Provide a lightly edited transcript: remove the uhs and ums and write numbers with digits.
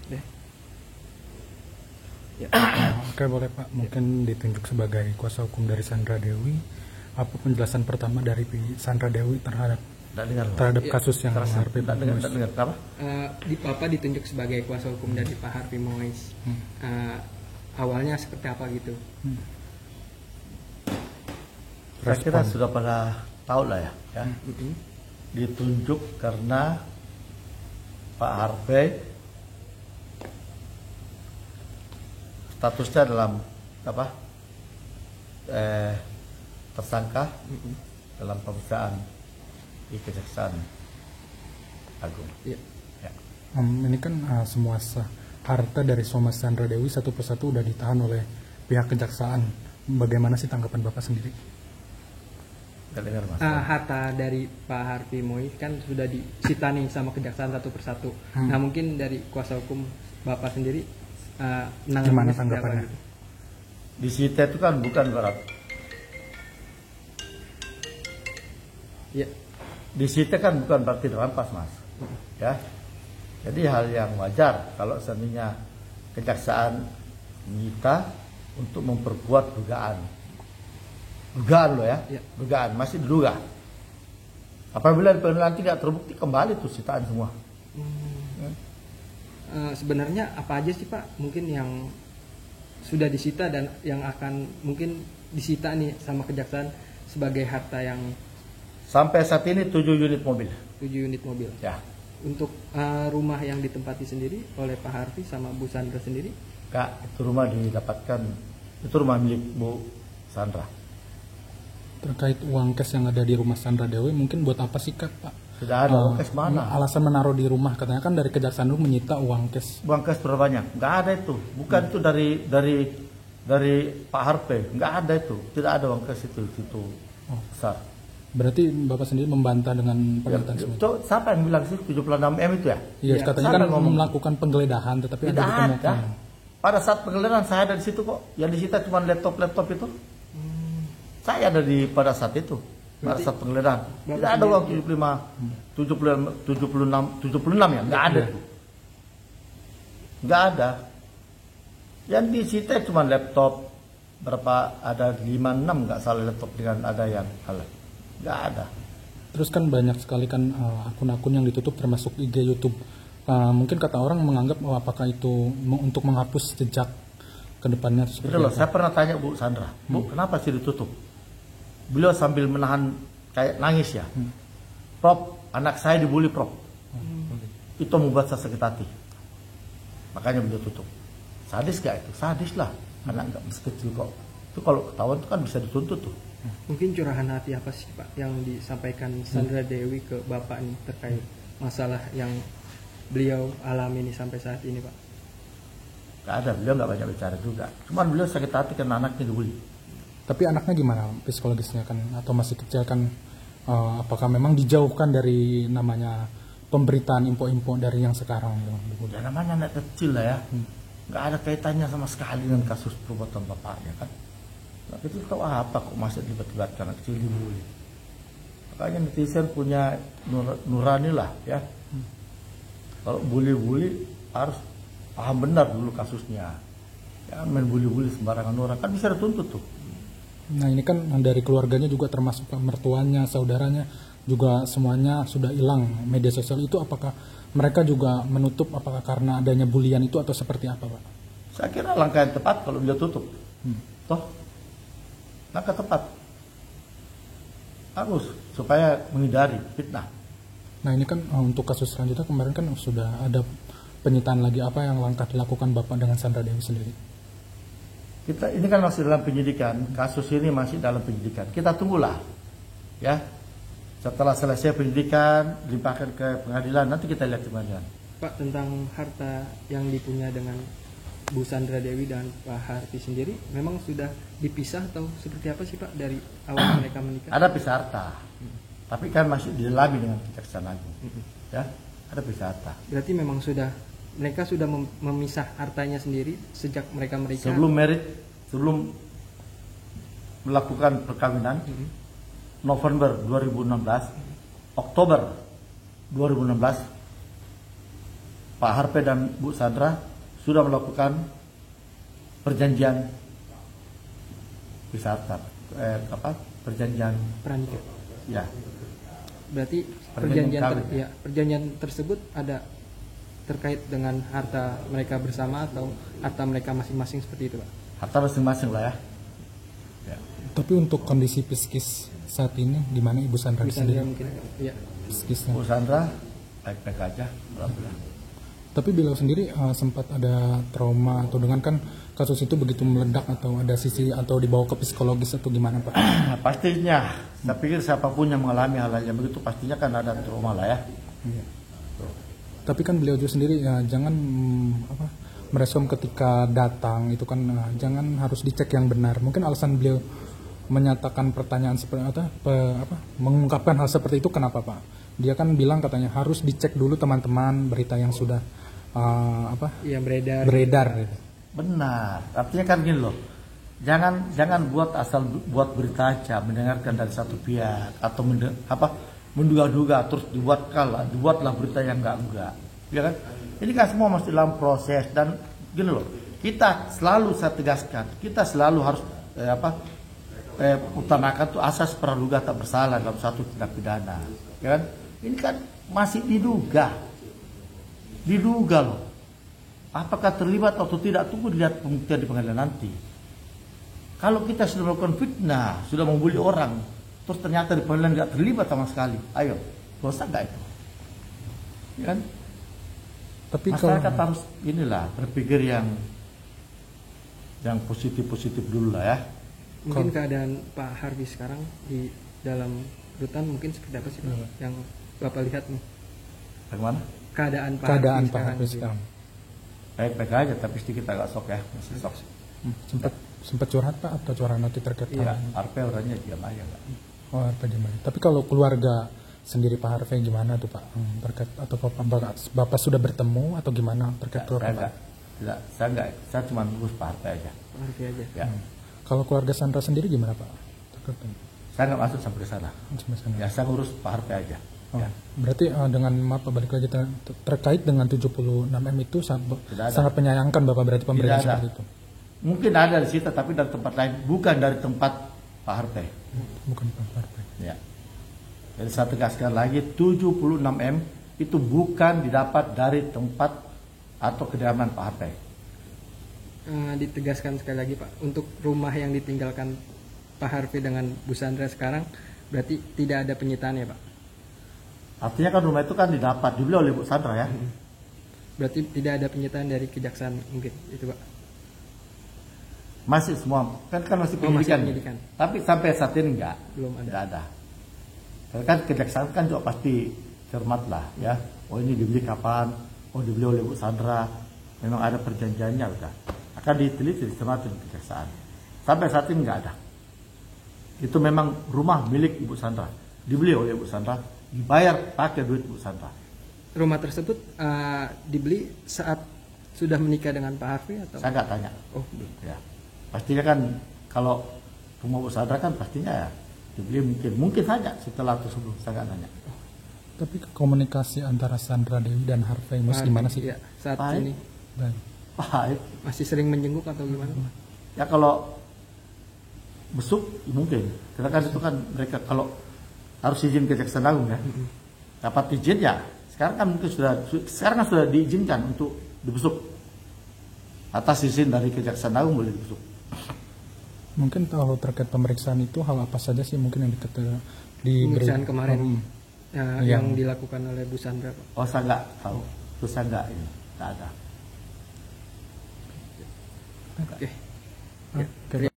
Deh. Ya. Oke, boleh Pak. Mungkin ditunjuk sebagai kuasa hukum dari Sandra Dewi. Apa penjelasan pertama dari Sandra Dewi terhadap kasus yang Harvey Mois? Bapak ditunjuk sebagai kuasa hukum dari Pak Harvey Mois. Awalnya seperti apa gitu? Saya kira sudah pada tahu lah ya. Ditunjuk karena Pak Harvey statusnya dalam tersangka dalam pemeriksaan di Kejaksaan Agung. Ya. Ya. Ini kan semua harta dari Soma Sandra Dewi satu persatu udah ditahan oleh pihak kejaksaan. Bagaimana sih tanggapan Bapak sendiri? Harta dari Pak Harvey Mois kan sudah disita nih sama kejaksaan satu persatu. Nah mungkin dari kuasa hukum Bapak sendiri gimana tanggapannya? Gitu? Disita itu kan bukan berat. Ya. Disita kan bukan berarti dirampas, Mas. Ya. Jadi hal yang wajar kalau seandainya kejaksaan menyita untuk memperkuat dugaan loh ya. Dugaan masih diduga. Apabila di pengadilan tidak terbukti, kembali tuh sitaan semua. Sebenarnya apa aja sih Pak mungkin yang sudah disita dan yang akan mungkin disita nih sama kejaksaan sebagai harta yang sampai saat ini 7 unit mobil. 7 unit mobil. Ya. Untuk rumah yang ditempati sendiri oleh Pak Harvey sama Bu Sandra sendiri? Kak, itu rumah didapatkan, itu rumah milik Bu Sandra. Terkait uang cash yang ada di rumah Sandra Dewi, mungkin buat apa sih Kak, Pak? Tidak ada uang cash mana? Alasan menaruh di rumah, katanya kan dari kejaksaan dulu menyita uang cash. Uang cash berapa banyak? Nggak ada itu. Bukan itu dari Pak Harvey. Nggak ada itu. Tidak ada uang cash itu besar. Berarti Bapak sendiri membantah dengan pernyataan semua? Siapa yang bilang sih 76 M itu ya? Iya, katanya kan melakukan penggeledahan, tetapi tidak ada ditemukan. Pada saat penggeledahan saya ada di situ kok. Yang disita cuma laptop itu. Saya ada pada saat itu. Pada saat penggeledahan. Tidak ada uang 76 ya? Nggak ada itu. Nggak ada. Yang disita cuma laptop. Berapa? Ada 5-6 nggak salah laptop dengan ada yang salah. Nggak ada. Terus kan banyak sekali kan akun-akun yang ditutup termasuk IG YouTube. Mungkin kata orang menganggap apakah itu untuk menghapus jejak ke depannya. Itu loh, saya pernah tanya Bu Sandra, Bu kenapa sih ditutup? Beliau sambil menahan kayak nangis ya. Prof, anak saya dibully Prof. Itu membuat saya sakit hati. Makanya beliau tutup. Sadis gak itu? Sadis lah. Anak nggak masih kecil kok. Itu kalau ketahuan itu kan bisa dituntut tuh. Mungkin curahan hati apa sih Pak yang disampaikan Sandra Dewi ke Bapak nih terkait masalah yang beliau alami nih sampai saat ini Pak? Gak ada, beliau nggak banyak bicara juga. Cuman beliau sakit hati karena anaknya dibully. Tapi anaknya gimana psikologisnya kan? Atau masih kecil kan? Apakah memang dijauhkan dari namanya pemberitaan info-info dari yang sekarang? Ya namanya anak kecil lah ya. Nggak ada kaitannya sama sekali dengan kasus perbuatan bapaknya kan. Nah, itu tahu apa kok masih tiba-tiba anak kecil dibully. Makanya netizen punya nurani lah ya. Kalau bully-bully harus paham benar dulu kasusnya. Jangan main bully-bully sembarangan orang, kan bisa dituntut tuh. Nah ini kan dari keluarganya juga termasuk mertuanya, saudaranya juga semuanya sudah hilang media sosial itu. Apakah mereka juga menutup apakah karena adanya bulian itu atau seperti apa Pak? Saya kira langkah yang tepat kalau dia tutup. Toh langkah tepat harus supaya menghindari fitnah. Nah ini kan untuk kasus selanjutnya kemarin kan sudah ada penyitaan lagi, apa yang langkah dilakukan Bapak dengan Sandra Dewi sendiri? Kita ini kan masih dalam penyidikan, kasus ini masih dalam penyidikan. Kita tunggulah, ya. Setelah selesai penyidikan, limpahkan ke pengadilan, nanti kita lihat di pengadilan. Pak, tentang harta yang dipunya dengan Bu Sandra Dewi dan Pak Harvey sendiri, memang sudah dipisah atau seperti apa sih Pak dari awal mereka menikah? Ada pisah harta, tapi kan masih didalami dengan Kejaksaan Agung, ya. Ada pisah harta. Berarti memang mereka sudah memisah hartanya sendiri sejak mereka menikah. Sebelum melakukan perkawinan, November 2016, Oktober 2016 Pak Harvey dan Bu Sandra sudah melakukan perjanjian wisata, perjanjian Pranikah. ya. Berarti Perjanjian kawin. perjanjian tersebut ada terkait dengan harta mereka bersama atau harta mereka masing-masing seperti itu, Pak? Harta masing-masing lah ya. Ya. Tapi untuk kondisi psikis saat ini di mana Ibu Sandra Bisa sendiri? mungkin ya. Psikisnya. Bu Sandra baik-baik aja, alhamdulillah. Tapi beliau sendiri sempat ada trauma atau dengan kan kasus itu begitu meledak atau ada sisi atau dibawa ke psikologis atau gimana Pak? Nah, pastinya, saya pikir siapapun yang mengalami hal yang begitu pastinya kan ada trauma lah ya. Iya. Tapi kan beliau juga sendiri ya, jangan merespon ketika datang itu kan jangan harus dicek yang benar. Mungkin alasan beliau menyatakan pertanyaan seperti mengungkapkan hal seperti itu kenapa Pak? Dia kan bilang katanya harus dicek dulu teman-teman berita yang sudah Yang beredar. beredar. Gitu. Benar, artinya kan gini loh. Jangan buat asal buat berita aja, mendengarkan dari satu pihak atau menduga-duga terus dibuatlah berita yang enggak, ya kan? Ini kan semua mesti dalam proses dan gini loh. Kita selalu saya tegaskan, kita selalu harus utamakan tuh asas praduga tak bersalah dalam satu tindak pidana, ya kan? Ini kan masih diduga loh. Apakah terlibat atau tidak, tunggu dilihat pembuktian di pengadilan nanti. Kalau kita sudah melakukan fitnah, sudah membuli orang, terus ternyata di pengadilan tidak terlibat sama sekali, ayo, dosa nggak itu? Ya kan? Tapi masyarakat harus berpikir yang positif dulu lah ya. Mungkin keadaan Pak Harvey sekarang di dalam rutan mungkin seperti apa sih Pak? Yang Bapak lihat nih? Bagaimana? Keadaan Pak Harvey sekarang. Baik-baik aja, tapi sedikit agak shock ya, masih shock. Sempat curhat Pak atau curhat nanti terkait? Iya, Harvey orangnya diam aja Pak. Oh, Harvey diam aja. Tapi kalau keluarga sendiri Pak Harvey gimana tuh Pak? Terkait atau Bapak sudah bertemu atau gimana terkait keluarga? Saya cuma ngurus Pak Harvey aja. Harvey aja. Ya. Kalau keluarga Sandra sendiri gimana Pak? Saya nggak masuk sampai ke sana. Ya, saya ngurus Pak Harvey aja. Oh, ya. Berarti dengan balik lagi terkait dengan 76M itu sangat menyayangkan Bapak berarti pemberian seperti itu. Mungkin ada di situ tapi dari tempat lain, bukan dari tempat Pak Harvey. Bukan Pak Harvey. Ya. Jadi saya tegaskan lagi 76M itu bukan didapat dari tempat atau kediaman Pak Harvey. Ditegaskan sekali lagi Pak, untuk rumah yang ditinggalkan Pak Harvey dengan Bu Sandra sekarang berarti tidak ada penyitaan ya Pak? Artinya kan rumah itu kan dibeli oleh Bu Sandra ya. Berarti tidak ada penyitaan dari kejaksaan mungkin itu Pak? Masih semua kan masih penyidikan. Tapi sampai saat ini belum ada. Kan kejaksaan kan juga pasti cermat lah ya. Oh ini dibeli kapan? Oh dibeli oleh Bu Sandra. Memang ada perjanjiannya udah. Akan diteliti dicermati di kejaksaan. Sampai saat ini nggak ada. Itu memang rumah milik Ibu Sandra. Dibeli oleh Ibu Sandra, dibayar pakai duit Ibu Sandra. Rumah tersebut dibeli saat sudah menikah dengan Pak Harvey atau? Saya nggak tanya. Oh, ya. Pastinya kan kalau rumah Bu Sandra kan pastinya ya dibeli mungkin saja setelah tersebut, saya nggak tanya. Tapi komunikasi antara Sandra Dewi dan Harvey gimana sih? Ya, saat ini Baik. masih sering menjenguk atau gimana? Ya kalau besuk mungkin. Karena kan itu kan mereka kalau harus izin Kejaksaan Agung ya. Dapat izin ya. Sekarang kan mungkin sudah diizinkan untuk dibesuk. Atas izin dari Kejaksaan Agung boleh dibesuk. Mungkin kalau terkait pemeriksaan itu hal apa saja sih mungkin yang pemeriksaan kemarin yang dilakukan oleh Bu Sandra Pak? Oh saya nggak tahu. Terus saya nggak ada. Oke.